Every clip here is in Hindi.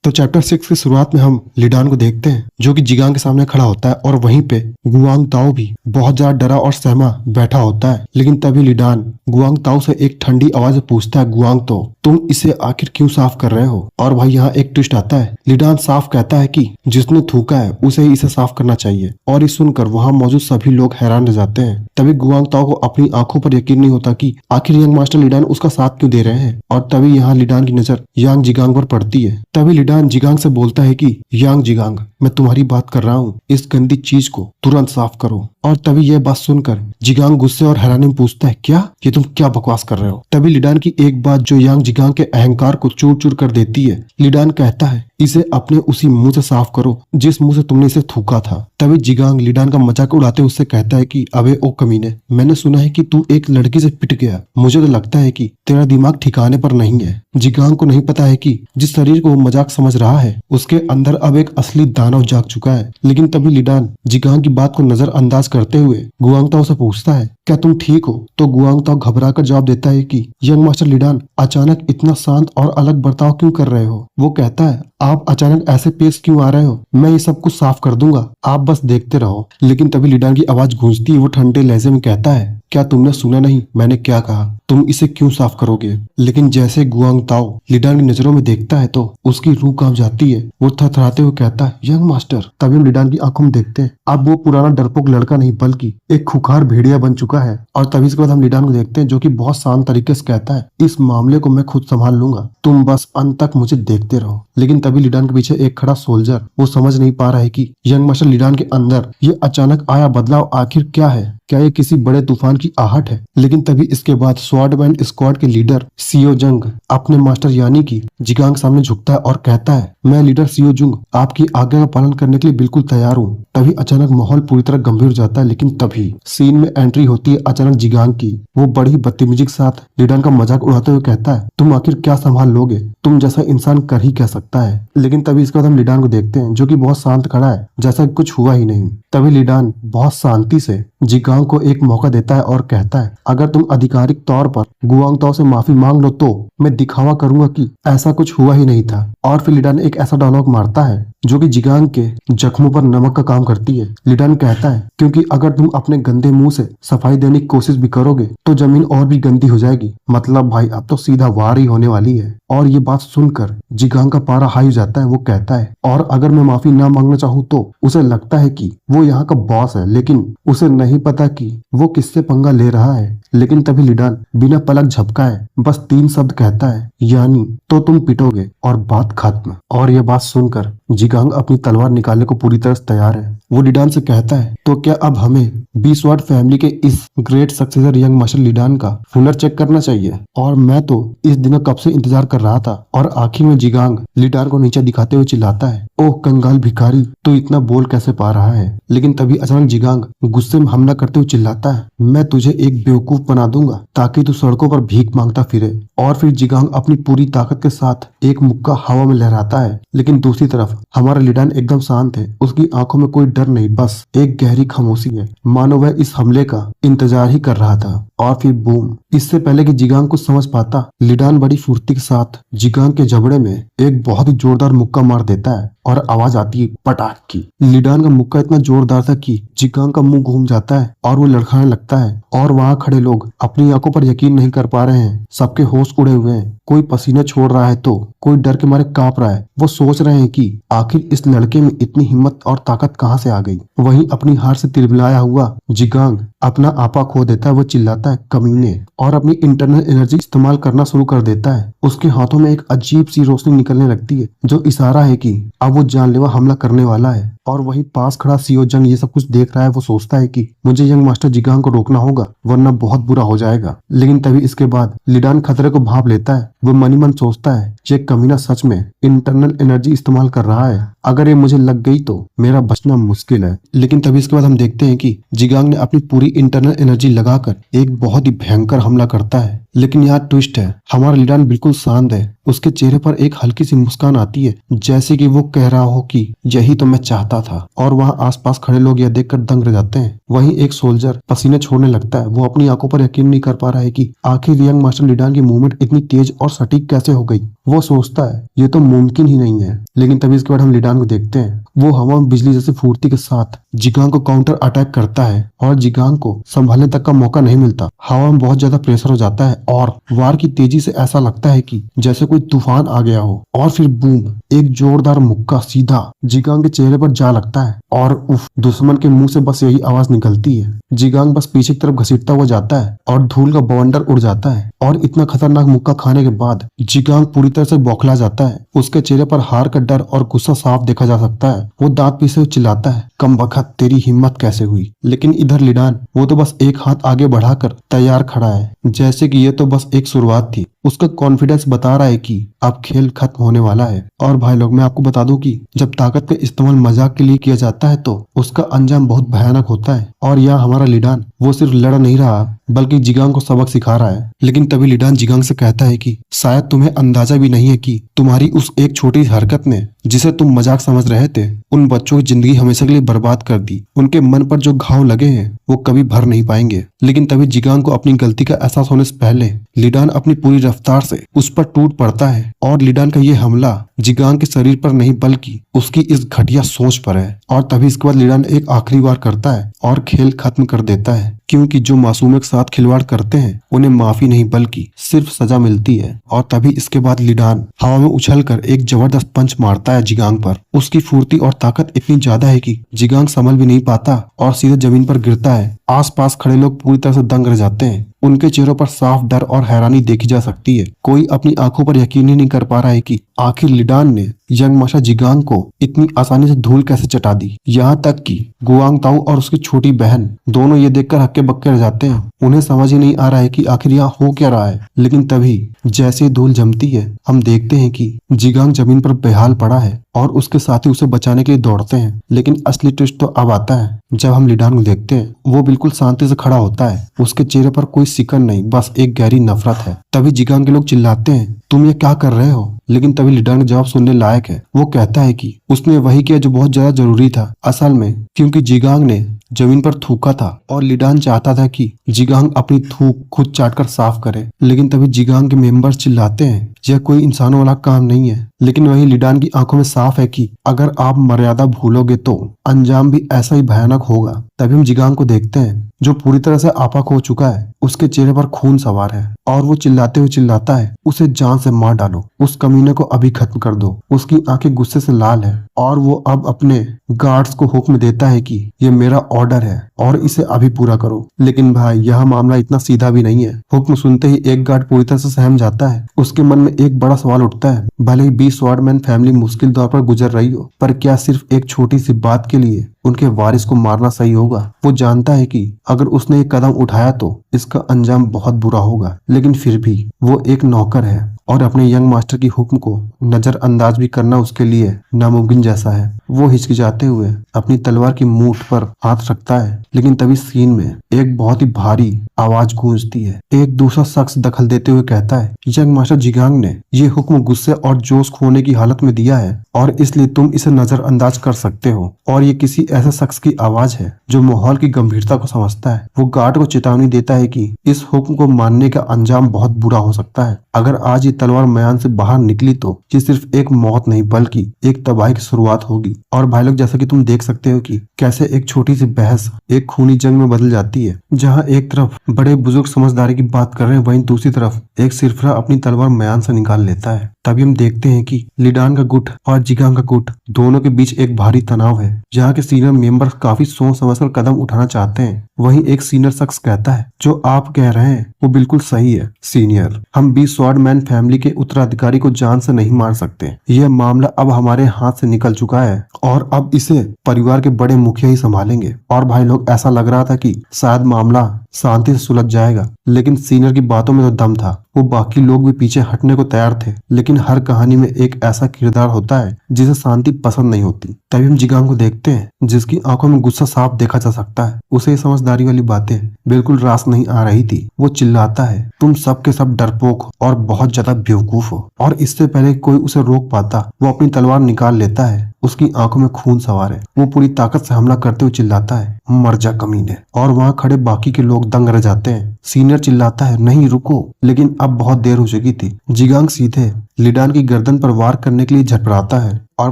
तो चैप्टर 6 की शुरुआत में हम लिडान को देखते हैं जो कि जिगांग के सामने खड़ा होता है और वहीं पे गुआंग ताओ भी बहुत ज्यादा डरा और सहमा बैठा होता है। लेकिन तभी लिडान गुआंग ताओ से एक ठंडी आवाज में पूछता है, गुआंग तो तुम इसे आखिर क्यों साफ कर रहे हो? और भाई यहाँ एक ट्विस्ट आता है। लिडान साफ कहता है कि जिसने थूका है उसे ही इसे साफ करना चाहिए। और ये सुनकर वहाँ मौजूद सभी लोग हैरान रह जाते हैं। तभी गुआंग ताओ को अपनी आंखों पर यकीन नहीं होता कि आखिर यंग मास्टर लिडान उसका साथ क्यों दे रहे हैं। और तभी यहाँ लिडान की नजर यांग जिगांग पर पड़ती है। तभी लिडान जिगांग से बोलता है कि यांग जिगांग, मैं तुम्हारी बात कर रहा हूँ, इस गंदी चीज को तुरंत साफ करो। और तभी यह बात सुनकर जिगांग गुस्से और हैरानी में पूछता है, क्या ये तुम क्या बकवास कर रहे हो? तभी लिडान की एक बात जो यांग जिगांग के अहंकार को चूर चूर कर देती है। लिडान कहता है, इसे अपने उसी मुंह से साफ करो जिस मुंह से तुमने इसे थूका था। तभी जिगांग लिडान का मजाक उड़ाते उससे कहता है कि अबे ओ कमीने, मैंने सुना है कि तू एक लड़की से पिट गया। मुझे तो लगता है कि तेरा दिमाग ठिकाने पर नहीं है। जिगांग को नहीं पता है कि जिस शरीर को वो मजाक समझ रहा है उसके अंदर अब एक असली दानव जाग चुका है। लेकिन तभी लिडान जिगांग की बात को नजरअंदाज करते हुए गुआंग ताओ से पूछता है, क्या तुम ठीक हो? तो गुआंग ताओ घबरा कर जवाब देता है कि यंग मास्टर लिडान, अचानक इतना शांत और अलग बर्ताव क्यों कर रहे हो? वो कहता है, आप अचानक ऐसे पेश क्यों आ रहे हो? मैं ये सब कुछ साफ कर दूंगा, आप बस देखते रहो। लेकिन तभी लिडान की आवाज गूंजती है। वो ठंडे लहजे में कहता है, क्या तुमने सुना नहीं मैंने क्या कहा? तुम इसे क्यों साफ करोगे? लेकिन जैसे गुआंग ताओ लिडान की नजरों में देखता है तो उसकी रूह कांप जाती है। वो थरथराते हुए कहता है, यंग मास्टर। तभी हम लिडान की आंखों में देखते हैं, अब वो पुराना डरपोक लड़का नहीं बल्कि एक खुखार भेड़िया बन चुका है। और तभी इसके बाद हम लिडान को देखते हैं जो कि बहुत शांत तरीके से कहता है, इस मामले को मैं खुद संभाल लूंगा, तुम बस अंत तक मुझे देखते रहो। लेकिन तभी लिडान के पीछे एक खड़ा सोल्जर वो समझ नहीं पा रहा है कि यंग मास्टर लिडान के अंदर ये अचानक आया बदलाव आखिर क्या है। क्या ये किसी बड़े तूफान की आहट है? लेकिन तभी इसके बाद स्वॉर्डबैंड स्क्वाड के लीडर सियो जंग अपने मास्टर यानी कि जिगांग सामने झुकता है और कहता है, मैं लीडर सियो जुंग आपकी आज्ञा का पालन करने के लिए बिल्कुल तैयार हूँ। तभी अचानक माहौल पूरी तरह गंभीर हो जाता है। लेकिन तभी सीन में एंट्री होती है अचानक जिगांग की। वो बड़ी बदतमीजी के साथ लिडान का मजाक उड़ाते हुए कहता है, तुम आखिर क्या संभाल लोगे? तुम जैसा इंसान कर ही क्या सकता है? लेकिन तभी इसके बाद हम लिडान को देखते हैं जो कि बहुत शांत खड़ा है, जैसा कुछ हुआ ही नहीं। तभी लिडान बहुत शांति से जिगांग को एक मौका देता है और कहता है, अगर तुम आधिकारिक तौर पर गुआंग ताओ से माफी मांग लो तो मैं दिखावा करूंगा कि ऐसा कुछ हुआ ही नहीं था। और फिर लिडान एक ऐसा डायलॉग मारता है जो कि जिगांग के जख्मों पर नमक का काम करती है। लिडान कहता है, क्योंकि अगर तुम अपने गंदे मुंह से सफाई देने की कोशिश भी करोगे तो जमीन और भी गंदी हो जाएगी। मतलब भाई अब तो सीधा वार ही होने वाली है। और ये बात सुनकर जिगांग का पारा हाई हो जाता है। वो कहता है, और अगर मैं माफी ना मांगना चाहूँ तो उसे लगता है कि वो यहाँ का बॉस है, लेकिन उसे नहीं पता कि वो किससे पंगा ले रहा है। लेकिन तभी लिडान बिना पलक झपकाए बस 3 शब्द कहता है, यानी तो तुम पिटोगे, और बात खत्म। और यह बात सुनकर जिगांग अपनी तलवार निकालने को पूरी तरह से तैयार है। वो लिडान से कहता है, तो क्या अब हमें बीसवाड फैमिली के इस ग्रेट सक्सेसर यंग मास्टर लिडान का हुनर चेक करना चाहिए? और मैं तो इस दिन का कब से इंतजार कर रहा था। और आखिर में जिगांग लिडान को नीचे दिखाते हुए चिल्लाता है, ओह कंगाल भिखारी, तू इतना बोल कैसे पा रहा है? लेकिन तभी अचानक जिगांग गुस्से में हमला करते हुए चिल्लाता है, मैं तुझे एक बेवकूफ बना दूंगा ताकि तू सड़कों पर भीख मांगता फिरे। और फिर जिगांग अपनी पूरी ताकत के साथ एक मुक्का हवा में लहराता है। लेकिन दूसरी तरफ हमारा लिडान एकदम शांत है। उसकी आंखों में कोई डर नहीं, बस एक गहरी खामोशी है, मानो वह इस हमले का इंतजार ही कर रहा था। और फिर बूम, इससे पहले कि जिगांग कुछ समझ पाता, लिडान बड़ी फुर्ती के साथ जिगांग के जबड़े में एक बहुत ही जोरदार मुक्का मार देता है और आवाज आती है पटाख की। लिडान का मुक्का इतना जोरदार था कि जिगांग का मुंह घूम जाता है और वो लड़खड़ाने लगता है। और वहाँ खड़े लोग अपनी आंखों पर यकीन नहीं कर पा रहे हैं। सबके होश उड़े हुए हैं, कोई पसीने छोड़ रहा है तो कोई डर के मारे कांप रहा है। वो सोच रहे हैं कि आखिर इस लड़के में इतनी हिम्मत और ताकत कहाँ से आ गई। वहीं अपनी हार से तिलमिलाया हुआ जिगांग अपना आपा खो देता है। वो चिल्लाता है, कमीने, और अपनी इंटरनल एनर्जी इस्तेमाल करना शुरू कर देता है। उसके हाथों में एक अजीब सी रोशनी निकलने लगती है जो इशारा है कि अब वो जानलेवा हमला करने वाला है। और वही पास खड़ा सियो जंग ये सब कुछ देख रहा है। वो सोचता है कि मुझे यंग मास्टर जिगांग को रोकना होगा वरना बहुत बुरा हो जाएगा। लेकिन तभी इसके बाद लिडान खतरे को भांप लेता है। वो मनी मन सोचता है, ये कमीना सच में इंटरनल एनर्जी इस्तेमाल कर रहा है, अगर ये मुझे लग गई तो मेरा बचना मुश्किल है। लेकिन तभी इसके बाद हम देखते हैं कि जिगांग ने अपनी पूरी इंटरनल एनर्जी लगाकर एक बहुत ही भयंकर हमला करता है। लेकिन यहाँ ट्विस्ट है, हमारा लीडान बिल्कुल शांत है। उसके चेहरे पर एक हल्की सी मुस्कान आती है, जैसे कि वो कह रहा हो कि यही तो मैं चाहता था। और वहाँ आसपास खड़े लोग यह देखकर दंग रह जाते हैं। वहीं एक सोल्जर पसीने छोड़ने लगता है। वो अपनी आंखों पर यकीन नहीं कर पा रहा है कि आखिर यंग मास्टर लीडान की मूवमेंट इतनी तेज और सटीक कैसे हो गई। वो सोचता है ये तो मुमकिन ही नहीं है। लेकिन तभी इसके बाद हम लीडान को देखते हैं। वो हवा में बिजली जैसी फूर्ति के साथ जिगांग को काउंटर अटैक करता है और जिगांग को संभालने तक का मौका नहीं मिलता। हवा में बहुत ज्यादा प्रेशर हो जाता है और वार की तेजी से ऐसा लगता है कि जैसे कोई तूफान आ गया हो। और फिर बूम, एक जोरदार मुक्का सीधा जिगांग के चेहरे पर जा लगता है और उफ, दुश्मन के मुंह से बस यही आवाज निकलती है। जिगांग बस पीछे की तरफ घसीटता हुआ जाता है और धूल का बवंडर उड़ जाता है। और इतना खतरनाक मुक्का खाने के बाद जिगांग पूरी तरह से बौखला जाता है। उसके चेहरे पर हार का डर और गुस्सा साफ देखा जा सकता है। वो दांत पीसे हुए चिल्लाता है, कम बखत, तेरी हिम्मत कैसे हुई। लेकिन इधर लीडान, वो तो बस एक हाथ आगे बढ़ाकर तैयार खड़ा है, जैसे कि ये तो बस एक शुरुआत थी। उसका कॉन्फिडेंस बता रहा है कि अब खेल खत्म होने वाला है। और भाई लोग, मैं आपको बता दूं कि जब ताकत का इस्तेमाल मजाक के लिए किया जाता है तो उसका अंजाम बहुत भयानक होता है। और यहाँ हमारा लीडान वो सिर्फ लड़ नहीं रहा बल्कि जिगांग को सबक सिखा रहा है। लेकिन तभी लीडान जिगांग से कहता है कि शायद तुम्हें अंदाजा भी नहीं है कि तुम्हारी उस एक छोटी हरकत ने, जिसे तुम मजाक समझ रहे थे, उन बच्चों की जिंदगी हमेशा के लिए बर्बाद कर दी। उनके मन पर जो घाव लगे हैं वो कभी भर नहीं पाएंगे। लेकिन तभी जिगांग को अपनी गलती का एहसास होने से पहले लीडान अपनी पूरी रफ्तार से उस पर टूट पड़ता है। और लीडान का ये हमला जिगांग के शरीर पर नहीं बल्कि उसकी इस घटिया सोच पर है। और तभी इसके बाद लीडान एक आखिरी बार करता है और खेल खत्म कर देता है, क्योंकि जो मासूमियत के साथ खिलवाड़ करते हैं उन्हें माफी नहीं बल्कि सिर्फ सजा मिलती है। और तभी इसके बाद लीडान हवा में उछलकर एक जबरदस्त पंच मारता है जिगांग पर। उसकी फुर्ती और ताकत इतनी ज्यादा है कि जिगांग संभल भी नहीं पाता और सीधे जमीन पर गिरता है। आसपास खड़े लोग पूरी तरह से दंग रह जाते हैं। उनके चेहरों पर साफ डर और हैरानी देखी जा सकती है। कोई अपनी आंखों पर यकीन ही नहीं कर पा रहा है कि आखिर लीडान ने यंग मास्टर जिगांग को इतनी आसानी से धूल कैसे चटा दी। यहाँ तक कि गुआंग ताऊ और उसकी छोटी बहन दोनों ये देखकर हक्के बक्के रह जाते हैं। उन्हें समझ ही नहीं आ रहा है कि आखिर यहाँ हो क्या रहा है। लेकिन तभी जैसे धूल जमती है, हम देखते हैं कि जिगांग जमीन पर बेहाल पड़ा है और उसके साथी उसे बचाने के लिए दौड़ते हैं। लेकिन असली ट्विस्ट तो अब आता है जब हम लीडान को देखते हैं। वो बिल्कुल शांति से खड़ा होता है। उसके चेहरे पर कोई सिकन नहीं, बस एक गहरी नफरत है। तभी जिगांग के लोग चिल्लाते हैं, तुम ये क्या कर रहे हो। लेकिन तभी लीडान का जवाब सुनने लायक है। वो कहता है कि उसने वही किया जो बहुत ज्यादा जरूरी था। असल में क्योंकि जिगांग ने जमीन पर थूका था और लीडान चाहता था कि जिगांग अपनी थूक खुद चाटकर साफ करे। लेकिन तभी जिगांग के मेंबर्स चिल्लाते हैं, यह कोई इंसानों वाला काम नहीं है। लेकिन वही लीडान की आंखों में साफ है कि अगर आप मर्यादा भूलोगे तो अंजाम भी ऐसा ही भयानक होगा। तभी हम जिगांग को देखते हैं जो पूरी तरह से आपा खो चुका है। उसके चेहरे पर खून सवार है और वो चिल्लाते हुए चिल्लाता है, उसे जान से मार डालो, उस कमीने को अभी खत्म कर दो। उसकी आंखें गुस्से से लाल है और वो अब अपने गार्ड्स को हुक्म देता है कि ये मेरा ऑर्डर है और इसे अभी पूरा करो। लेकिन भाई, यह मामला इतना सीधा भी नहीं है। हुक्म सुनते ही एक गार्ड पूरी तरह से सहम जाता है। उसके मन में एक बड़ा सवाल उठता है, भले ही 20 स्वॉर्डमैन फैमिली मुश्किल दौर पर गुजर रही हो, पर क्या सिर्फ एक छोटी सी बात के लिए उनके वारिस को मारना सही होगा। वो जानता है कि अगर उसने एक कदम उठाया तो इसका अंजाम बहुत बुरा होगा। लेकिन फिर भी वो एक नौकर है और अपने यंग मास्टर की हुक्म को नजरअंदाज भी करना उसके लिए नामुमकिन जैसा है। वो हिचकिचाते हुए अपनी तलवार की मूठ पर हाथ रखता है। लेकिन तभी सीन में एक बहुत ही भारी आवाज गूंजती है। एक दूसरा शख्स दखल देते हुए कहता है, यंग मास्टर जिगांग ने ये हुक्म गुस्से और जोश खोने की हालत में दिया है और इसलिए तुम इसे नजरअंदाज कर सकते हो। और ये किसी ऐसे शख्स की आवाज है जो माहौल की गंभीरता को समझता है। वो गार्ड को चेतावनी देता है कि इस हुक्म को मानने का अंजाम बहुत बुरा हो सकता है। अगर आज ये तलवार म्यान से बाहर निकली तो ये सिर्फ एक मौत नहीं बल्कि एक तबाही की शुरुआत होगी। और भाई लोग, जैसा कि तुम देख सकते हो कि कैसे एक छोटी सी बहस एक खूनी जंग में बदल जाती है, जहां एक तरफ बड़े बुजुर्ग समझदारी की बात कर रहे हैं, वहीं दूसरी तरफ एक सिरफरा अपनी तलवार म्यान से निकाल लेता है। तभी हम देखते हैं कि लीडान का गुट और जिगांग का गुट दोनों के बीच एक भारी तनाव है, जहाँ के सीनियर मेंबर काफी सोच समझकर कदम उठाना चाहते हैं। वहीं एक सीनियर शख्स कहता है, जो आप कह रहे हैं वो बिल्कुल सही है सीनियर, हम 20 स्वॉर्डमैन फैमिली के उत्तराधिकारी को जान से नहीं मार सकते। यह मामला अब हमारे हाथ से निकल चुका है और अब इसे परिवार के बड़े मुखिया ही संभालेंगे। और भाई लोग, ऐसा लग रहा था कि शायद मामला शांति से सुलझ जाएगा, लेकिन सीनियर की बातों में तो दम था। वो बाकी लोग भी पीछे हटने को तैयार थे। लेकिन हर कहानी में एक ऐसा किरदार होता है जिसे शांति पसंद नहीं होती। तभी हम जिगांग को देखते हैं जिसकी आंखों में गुस्सा साफ देखा जा सकता है। उसे समझदारी वाली बातें बिल्कुल रास नहीं आ रही थी। वो चिल्ला चिल्लाता है, तुम सब के सब डरपोक और बहुत ज्यादा बेवकूफ हो। और इससे पहले कोई उसे रोक पाता वो अपनी तलवार निकाल लेता है। उसकी आंखों में खून सवार है। वो पूरी ताकत से हमला करते हुए चिल्लाता है, मर जा कमीने। और वहाँ खड़े बाकी के लोग दंग रह जाते हैं। सीनियर चिल्लाता है, नहीं रुको, लेकिन अब बहुत देर हो चुकी थी। जिगांग सीधे लिडान की गर्दन पर वार करने के लिए झटपटाता है। और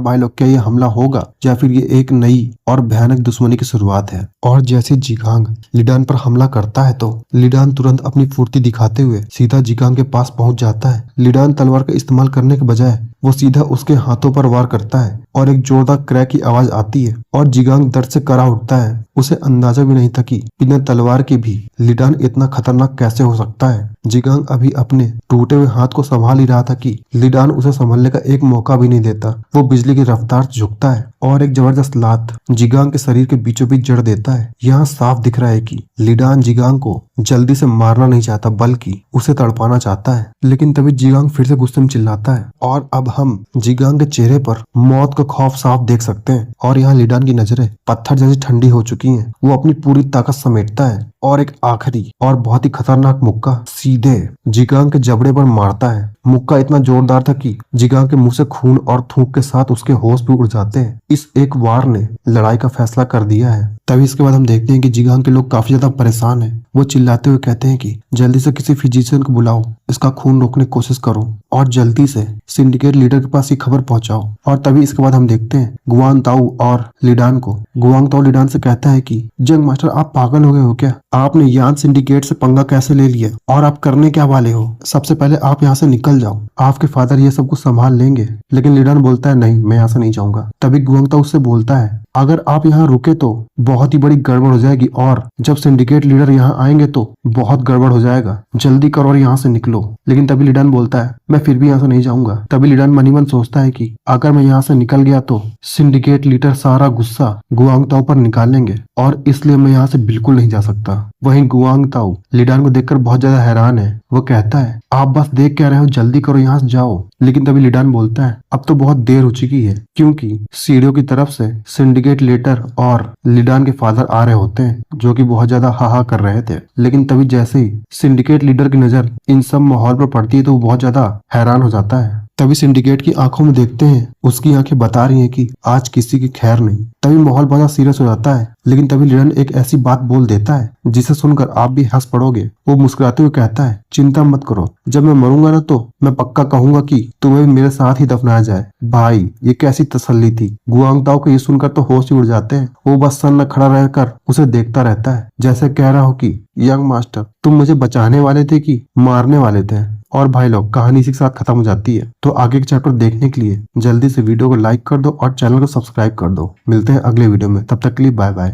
भाई लोग, क्या ये हमला होगा या फिर ये एक नई और भयानक दुश्मनी की शुरुआत है? और जैसे जिगांग लिडान पर हमला करता है तो लिडान तुरंत अपनी फुर्ती दिखाते हुए सीधा जिगांग के पास पहुंच जाता है। लिडान तलवार का इस्तेमाल करने के बजाय वो सीधा उसके हाथों पर वार करता है और एक जोरदार क्रैक की आवाज आती है और जिगांग दर्द से करा उठता है। उसे अंदाजा भी नहीं था कि बिना तलवार के भी लिडान इतना खतरनाक कैसे हो सकता है। जिगांग अभी अपने टूटे हुए हाथ को संभाल ही रहा था कि लिडान उसे संभलने का एक मौका भी नहीं देता। वो बिजली की रफ्तार से झुकता है और एक जबरदस्त लात जिगांग के शरीर के बीचों बीच जड़ देता है। यहाँ साफ दिख रहा है कि लिडान जिगांग को जल्दी से मारना नहीं चाहता बल्कि उसे तड़पाना चाहता है। लेकिन तभी जिगांग फिर से गुस्से में चिल्लाता है और अब हम जिगांग के चेहरे पर मौत का खौफ साफ देख सकते हैं। और यहाँ लिडान की नजरें पत्थर जैसी ठंडी हो चुकी हैं। वो अपनी पूरी ताकत समेटता है और एक आखिरी और बहुत ही खतरनाक मुक्का सीधे जिगांग के जबड़े पर मारता है। मुक्का इतना जोरदार था कि जिगांग के मुंह से खून और थूक के साथ उसके होश भी उड़ जाते हैं। इस एक वार ने लड़ाई का फैसला कर दिया है। तभी इसके बाद हम देखते हैं कि जिगांग के लोग काफी ज्यादा परेशान हैं। वो चिल्लाते हुए कहते हैं कि जल्दी से किसी फिजिशियन को बुलाओ, इसका खून रोकने की कोशिश करो और जल्दी से सिंडिकेट लीडर के पास ये खबर पहुंचाओ। और तभी इसके बाद हम देखते हैं गुआंग ताऊ और लिडान को। गुआंग ताऊ लिडान से कहता है कि जंग मास्टर, आप पागल हो गए हो क्या? आपने यान सिंडिकेट से पंगा कैसे ले लिया और आप करने क्या वाले हो? सबसे पहले आप यहाँ से निकल जाओ, आपके फादर ये सब कुछ संभाल लेंगे। लेकिन लिडान बोलता है, नहीं, मैं यहाँ से नहीं जाऊंगा। तभी गुआंग ताऊ उससे बोलता है, अगर आप यहाँ रुके तो बहुत ही बड़ी गड़बड़ हो जाएगी और जब सिंडिकेट लीडर यहाँ आएंगे तो बहुत गड़बड़ हो जाएगा। जल्दी करो और यहाँ से निकलो। लेकिन तभी लिडान बोलता है, मैं फिर भी यहाँ से नहीं जाऊंगा। तभी लिडान मनी मन सोचता है कि अगर मैं यहाँ से निकल गया तो सिंडिकेट लीडर सारा गुस्सा गुआंग ताऊ पर निकालेंगे और इसलिए मैं यहाँ से बिल्कुल नहीं जा सकता। वहीं गुआंग ताऊ लिडान को देखकर बहुत ज्यादा हैरान है। वो कहता है, आप बस देख क्या रहे हो, जल्दी करो, यहाँ से जाओ। लेकिन तभी लिडान बोलता है, अब तो बहुत देर हो चुकी है, क्योंकि सीढ़ियों की तरफ से सिंडिकेट लीडर और लिडान के फादर आ रहे होते हैं, जो कि बहुत ज्यादा हाहा कर रहे थे। लेकिन तभी जैसे ही सिंडिकेट लीडर की नजर इन सब माहौल पर पड़ती है तो वो बहुत ज्यादा हैरान हो जाता है। तभी सिंडिकेट की आंखों में देखते हैं, उसकी आंखें बता रही हैं कि आज किसी की खैर नहीं। तभी माहौल बहुत सीरियस हो जाता है। लेकिन तभी लिडन एक ऐसी बात बोल देता है जिसे सुनकर आप भी हंस पड़ोगे। वो मुस्कुराते हुए कहता है, चिंता मत करो, जब मैं मरूंगा ना तो मैं पक्का कहूंगा कि तुम्हें भी मेरे साथ ही दफनाया जाए। भाई, ये कैसी तसल्ली थी। गुआंग ताऊ को ये सुनकर तो होश ही उड़ जाते हैं। वो बस सन्न खड़ा रहकर उसे देखता रहता है, जैसे कह रहा हो कि यंग मास्टर, तुम मुझे बचाने वाले थे कि मारने वाले थे। और भाई लोग, कहानी इसी के साथ खत्म हो जाती है। तो आगे के चैप्टर देखने के लिए जल्दी से वीडियो को लाइक कर दो और चैनल को सब्सक्राइब कर दो। मिलते हैं अगले वीडियो में, तब तक के लिए बाय बाय।